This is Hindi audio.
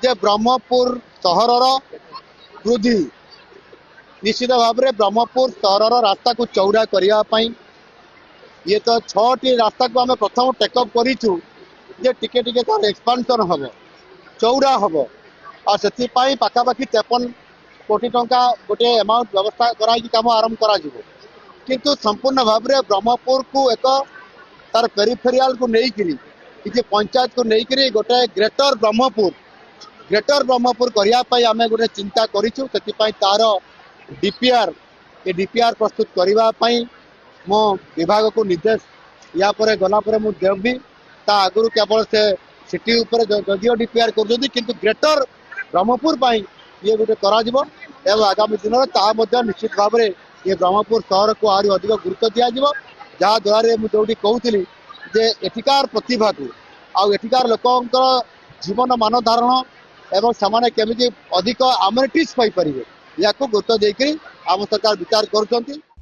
जे ब्रह्मपुर सहर वृद्धि निश्चित भाव में ब्रह्मपुर सहर रास्ता को चौड़ा करने ये तो 6टी रास्ता को आम प्रथम टेकअप करूँ जे टिके टिके तार एक्सपांशन हम चौड़ा हम और से पाखापाखि 53 कोटी टंका गोटे अमाउंट व्यवस्था कराई काम आरंभ करा किंतु संपूर्ण भाव में ब्रह्मपुर को एक तार पेरिफेरियाल को लेकिन किसी पंचायत को लेकिन गोटे ग्रेटर ब्रह्मपुर करने आम गोटे चिंता करूँ से तार डीपीआर ये डीपीआर प्रस्तुत करने मो विभाग को निर्देश या पर गला देवी ता आगु केवल से सिटी उपर जदिव डीपीआर कर ग्रेटर ब्रह्मपुर ये गोटे कर आगामी दिन में निश्चित भाव में ये ब्रह्मपुर सहर को आहरी अधिक गुरुत्व दिज्व जहाँद्वारा मुझे कहती जे एठिकार प्रतिभा को आठिकार लोक जीवन मान धारण एवं से केमी अधिक आमेनिटीज पाई या गुरुत्व देकर आम सरकार विचार कर